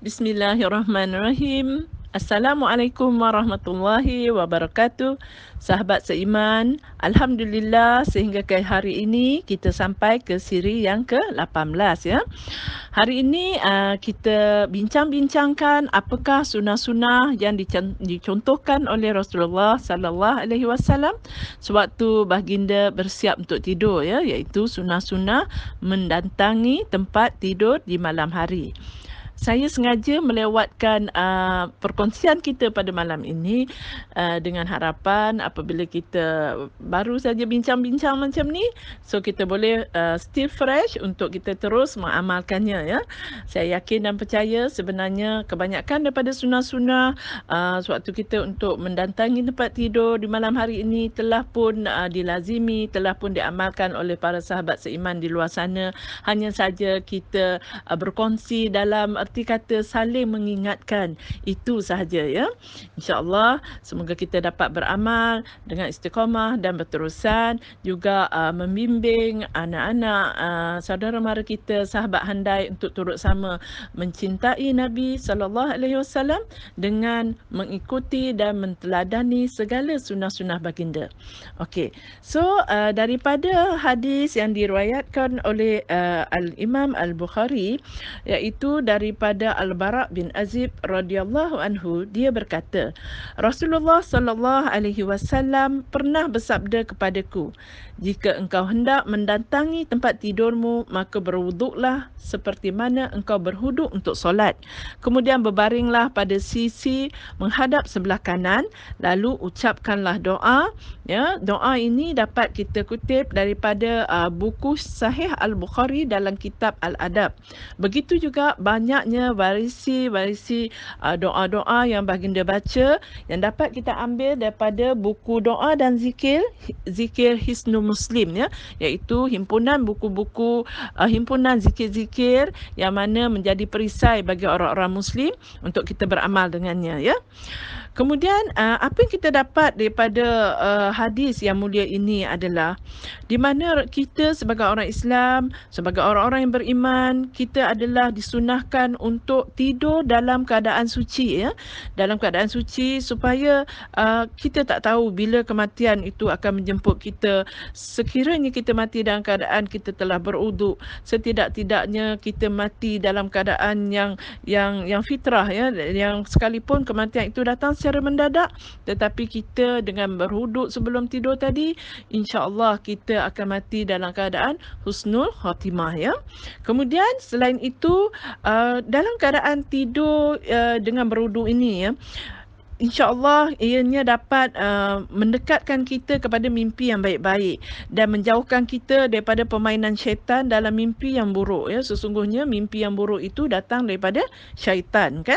Bismillahirrahmanirrahim. Assalamualaikum warahmatullahi wabarakatuh. Sahabat seiman, Alhamdulillah sehingga ke hari ini kita sampai ke siri yang ke-18 ya. Hari ini kita bincang-bincangkan apakah sunnah-sunnah yang dicontohkan oleh Rasulullah sallallahu alaihi wasallam sewaktu baginda bersiap untuk tidur ya, iaitu sunnah-sunnah mendatangi tempat tidur di malam hari. Saya sengaja melewatkan perkongsian kita pada malam ini dengan harapan apabila kita baru saja bincang-bincang macam ni, so kita boleh still fresh untuk kita terus mengamalkannya ya. Saya yakin dan percaya sebenarnya kebanyakan daripada sunnah-sunnah sewaktu kita untuk mendatangi tempat tidur di malam hari ini telah pun dilazimi, telah pun diamalkan oleh para sahabat seiman di luar sana. Hanya saja kita berkongsi dalam arti kata saling mengingatkan, itu sahaja ya. InsyaAllah semoga kita dapat beramal dengan istiqamah dan berterusan, juga membimbing anak-anak saudara mara kita, sahabat handai untuk turut sama mencintai Nabi sallallahu alaihi wasallam dengan mengikuti dan menteladani segala sunnah-sunnah baginda. Okey. So daripada hadis yang diriwayatkan oleh Al-Imam Al-Bukhari, iaitu daripada Al-Bara' bin Azib radhiyallahu anhu, dia berkata, Rasulullah sallallahu alaihi wasallam pernah bersabda kepadaku, jika engkau hendak mendatangi tempat tidurmu, maka berwuduklah seperti mana engkau berwuduk untuk solat. Kemudian berbaringlah pada sisi menghadap sebelah kanan, lalu ucapkanlah doa. Ya, doa ini dapat kita kutip daripada buku Sahih Al-Bukhari dalam kitab Al-Adab. Begitu juga banyaknya warisi doa-doa yang baginda baca yang dapat kita ambil daripada buku doa dan zikir Hisnul Muslim ya, iaitu himpunan buku-buku himpunan zikir-zikir yang mana menjadi perisai bagi orang-orang muslim untuk kita beramal dengannya ya. Kemudian apa yang kita dapat daripada hadis yang mulia ini adalah di mana kita sebagai orang Islam, sebagai orang-orang yang beriman, kita adalah disunahkan untuk tidur dalam keadaan suci ya. Dalam keadaan suci supaya kita tak tahu bila kematian itu akan menjemput kita. Sekiranya kita mati dalam keadaan kita telah berwuduk, setidak-tidaknya kita mati dalam keadaan yang fitrah ya, yang sekalipun kematian itu datang secara mendadak, tetapi kita dengan berwuduk sebelum tidur tadi, insya-Allah kita akan mati dalam keadaan husnul khatimah ya. Kemudian selain itu dalam keadaan tidur dengan berwuduk ini ya, InsyaAllah ianya dapat mendekatkan kita kepada mimpi yang baik-baik dan menjauhkan kita daripada permainan syaitan dalam mimpi yang buruk ya. Sesungguhnya mimpi yang buruk itu datang daripada syaitan kan.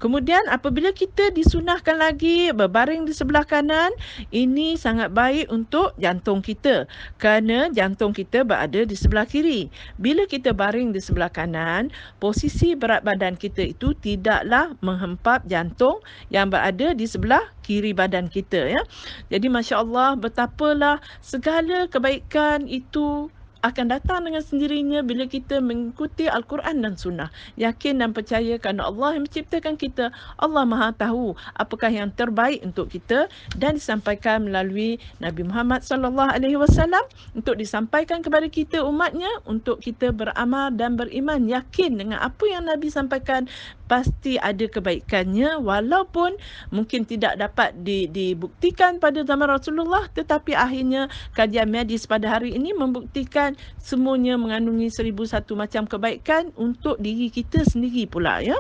Kemudian apabila kita disunahkan lagi berbaring di sebelah kanan, ini sangat baik untuk jantung kita kerana jantung kita berada di sebelah kiri. Bila kita baring di sebelah kanan, posisi berat badan kita itu tidaklah menghempap jantung yang berada di sebelah kiri badan kita ya. Jadi masya-Allah betapalah segala kebaikan itu akan datang dengan sendirinya bila kita mengikuti Al-Quran dan Sunnah. Yakin dan percaya kerana Allah yang menciptakan kita, Allah Maha tahu apakah yang terbaik untuk kita dan disampaikan melalui Nabi Muhammad sallallahu alaihi wasallam untuk disampaikan kepada kita umatnya untuk kita beramal dan beriman yakin dengan apa yang Nabi sampaikan pasti ada kebaikannya walaupun mungkin tidak dapat dibuktikan pada zaman Rasulullah, tetapi akhirnya kajian medis pada hari ini membuktikan semuanya mengandungi 1001 macam kebaikan untuk diri kita sendiri pula ya.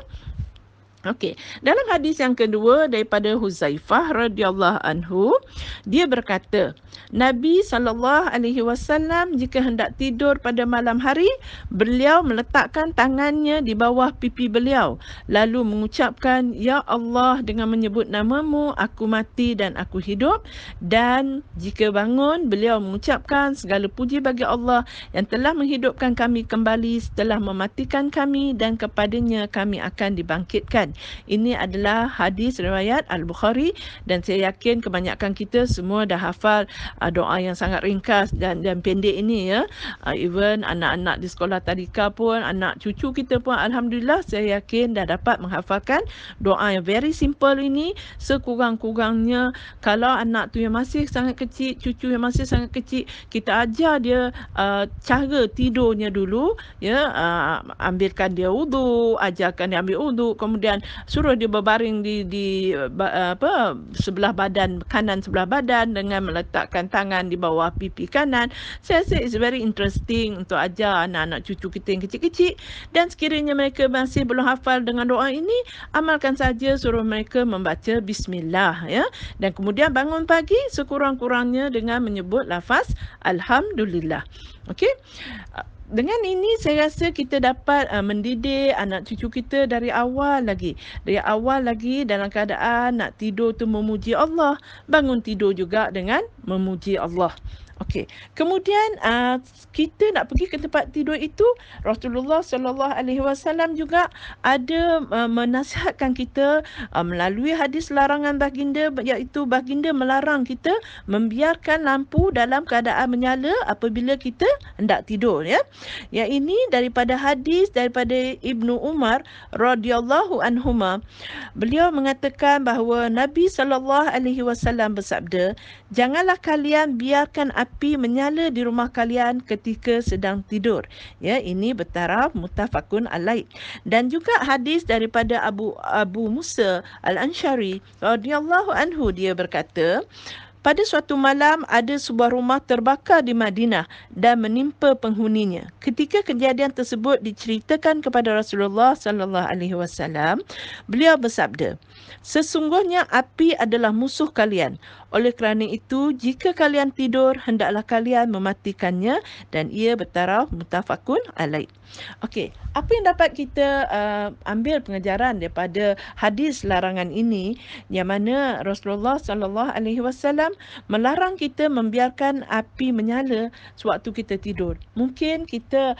Okey, dalam hadis yang kedua daripada Huzaifah radhiyallahu anhu, dia berkata, Nabi sallallahu alaihi wasallam jika hendak tidur pada malam hari, beliau meletakkan tangannya di bawah pipi beliau, lalu mengucapkan, Ya Allah, dengan menyebut namamu, aku mati dan aku hidup. Dan jika bangun, beliau mengucapkan, segala puji bagi Allah yang telah menghidupkan kami kembali setelah mematikan kami dan kepadanya kami akan dibangkitkan. Amin. Ini adalah hadis riwayat Al-Bukhari dan saya yakin kebanyakan kita semua dah hafal doa yang sangat ringkas dan pendek ini ya. Even anak-anak di sekolah tadika pun, anak cucu kita pun alhamdulillah saya yakin dah dapat menghafalkan doa yang very simple ini. Sekurang-kurangnya kalau anak tu yang masih sangat kecil, cucu yang masih sangat kecil, kita ajar dia cara tidurnya dulu ya, ambilkan dia wudu, ajarkan dia ambil wudu, kemudian suruh dia berbaring di sebelah badan kanan, sebelah badan dengan meletakkan tangan di bawah pipi kanan. Saya rasa it's very interesting untuk ajar anak-anak cucu kita yang kecil-kecil, dan sekiranya mereka masih belum hafal dengan doa ini, amalkan saja, suruh mereka membaca bismillah ya, dan kemudian bangun pagi sekurang-kurangnya dengan menyebut lafaz alhamdulillah. Okey. Dengan ini saya rasa kita dapat mendidik anak cucu kita dari awal lagi. Dari awal lagi dalam keadaan nak tidur tu memuji Allah, bangun tidur juga dengan memuji Allah. Okey. Kemudian kita nak pergi ke tempat tidur itu, Rasulullah sallallahu alaihi wasallam juga ada menasihatkan kita melalui hadis larangan baginda, iaitu baginda melarang kita membiarkan lampu dalam keadaan menyala apabila kita hendak tidur ya. Yang ini daripada hadis daripada Ibnu Umar radhiyallahu anhuma. Beliau mengatakan bahawa Nabi sallallahu alaihi wasallam bersabda, "Janganlah kalian biarkan api menyala di rumah kalian ketika sedang tidur." Ya, ini bertaraf muttafaqun alaih. Dan juga hadis daripada Abu Musa Al-Ansyari radhiyallahu anhu, dia berkata, pada suatu malam ada sebuah rumah terbakar di Madinah dan menimpa penghuninya. Ketika kejadian tersebut diceritakan kepada Rasulullah sallallahu alaihi wasallam, beliau bersabda, "Sesungguhnya api adalah musuh kalian. Oleh kerana itu, jika kalian tidur, hendaklah kalian mematikannya," dan ia bertaraf muttafaqun alaih. Okey, apa yang dapat kita ambil pengajaran daripada hadis larangan ini, yang mana Rasulullah sallallahu alaihi wasallam melarang kita membiarkan api menyala sewaktu kita tidur. Mungkin kita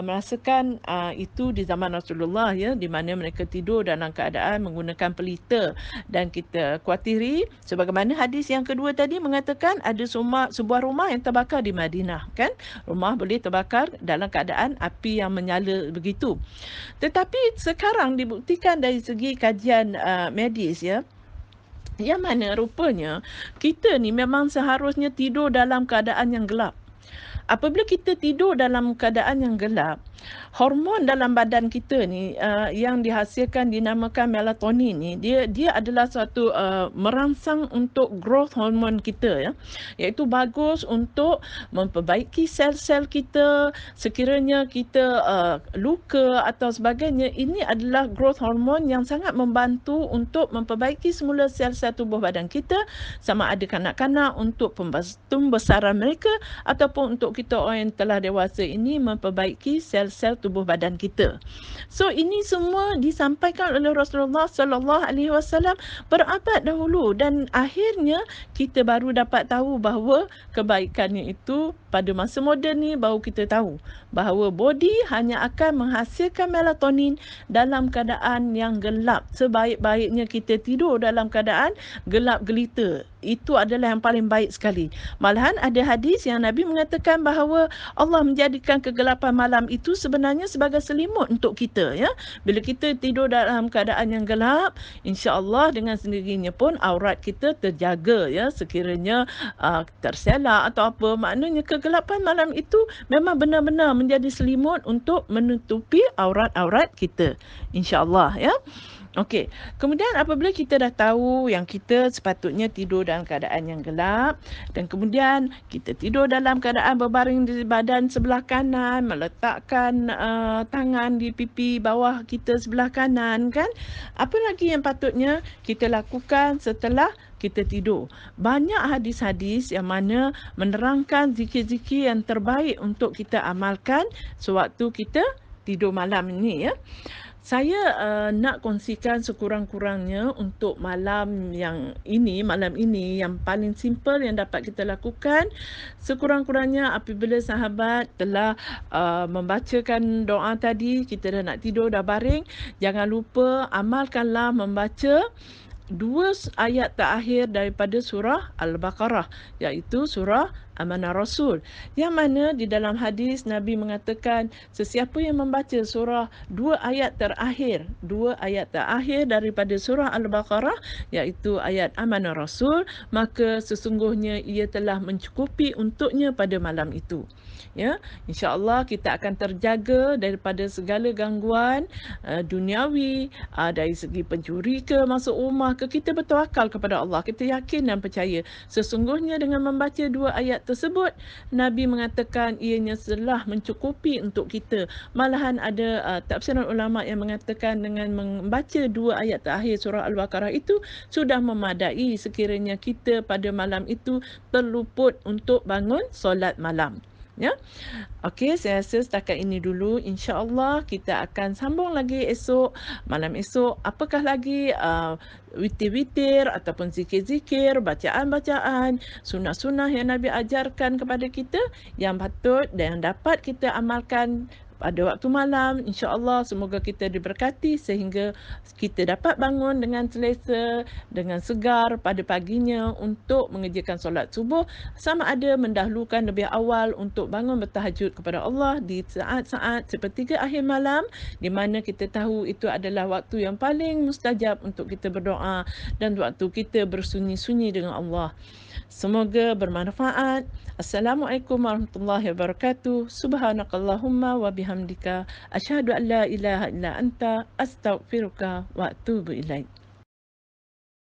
merasakan itu di zaman Rasulullah ya, di mana mereka tidur dalam keadaan menggunakan pelita, dan kita kuatiri sebagaimana hadis yang kedua tadi mengatakan ada sebuah rumah yang terbakar di Madinah kan. Rumah boleh terbakar dalam keadaan api yang menyala begitu. Tetapi sekarang dibuktikan dari segi kajian medis ya, yang mana rupanya kita ni memang seharusnya tidur dalam keadaan yang gelap. Apabila kita tidur dalam keadaan yang gelap, hormon dalam badan kita ni yang dihasilkan dinamakan melatonin ni, dia adalah suatu merangsang untuk growth hormon kita ya, iaitu bagus untuk memperbaiki sel-sel kita. Sekiranya kita luka atau sebagainya, ini adalah growth hormon yang sangat membantu untuk memperbaiki semula sel-sel tubuh badan kita, sama ada kanak-kanak untuk pembesaran mereka ataupun untuk kita orang yang telah dewasa ini memperbaiki sel-sel tubuh badan kita. So ini semua disampaikan oleh Rasulullah sallallahu alaihi wasallam berabad dahulu, dan akhirnya kita baru dapat tahu bahawa kebaikannya itu pada masa moden ni baru kita tahu bahawa body hanya akan menghasilkan melatonin dalam keadaan yang gelap. Sebaik-baiknya kita tidur dalam keadaan gelap gelita. Itu adalah yang paling baik sekali. Malahan ada hadis yang Nabi mengatakan bahawa Allah menjadikan kegelapan malam itu sebenarnya sebagai selimut untuk kita ya. Bila kita tidur dalam keadaan yang gelap, insya-Allah dengan sendirinya pun aurat kita terjaga ya. Sekiranya terselak atau apa, maknanya kegelapan malam itu memang benar-benar menjadi selimut untuk menutupi aurat-aurat kita. Insya-Allah ya. Okey, kemudian apabila kita dah tahu yang kita sepatutnya tidur dalam keadaan yang gelap, dan kemudian kita tidur dalam keadaan berbaring di badan sebelah kanan, meletakkan tangan di pipi bawah kita sebelah kanan kan, apa lagi yang patutnya kita lakukan setelah kita tidur? Banyak hadis-hadis yang mana menerangkan zikir-zikir yang terbaik untuk kita amalkan sewaktu kita tidur malam ini ya. Saya, nak kongsikan sekurang-kurangnya untuk malam ini yang paling simple yang dapat kita lakukan, sekurang-kurangnya apabila sahabat telah, membacakan doa tadi, kita dah nak tidur, dah baring, jangan lupa amalkanlah membaca 2 ayat terakhir daripada surah Al-Baqarah, iaitu surah Amanah Rasul. Yang mana di dalam hadis Nabi mengatakan, sesiapa yang membaca surah 2 ayat terakhir daripada surah Al-Baqarah, iaitu ayat Amanah Rasul, maka sesungguhnya ia telah mencukupi untuknya pada malam itu. Ya, insya-Allah kita akan terjaga daripada segala gangguan duniawi, dari segi pencuri ke masuk rumah ke, kita bertawakal kepada Allah. Kita yakin dan percaya sesungguhnya dengan membaca 2 ayat tersebut, Nabi mengatakan ianya telah mencukupi untuk kita. Malahan ada tafsiran ulama yang mengatakan dengan membaca 2 ayat terakhir surah Al-Baqarah itu sudah memadai sekiranya kita pada malam itu terluput untuk bangun solat malam. Ya. Okey, saya rasa setakat ini dulu. InsyaAllah kita akan sambung lagi esok, malam esok. Apakah lagi witir-witir ataupun zikir-zikir, bacaan-bacaan, sunnah-sunnah yang Nabi ajarkan kepada kita yang patut dan yang dapat kita amalkan pada waktu malam. InsyaAllah semoga kita diberkati sehingga kita dapat bangun dengan selesa, dengan segar pada paginya untuk mengerjakan solat subuh, sama ada mendahulukan lebih awal untuk bangun bertahajud kepada Allah di saat-saat sepertiga akhir malam, di mana kita tahu itu adalah waktu yang paling mustajab untuk kita berdoa dan waktu kita bersunyi-sunyi dengan Allah. Semoga bermanfaat. Assalamualaikum warahmatullahi wabarakatuh. Subhanakallahumma wa bihamdika asyhadu an la ilaha illa anta astaghfiruka wa atubu ilaik.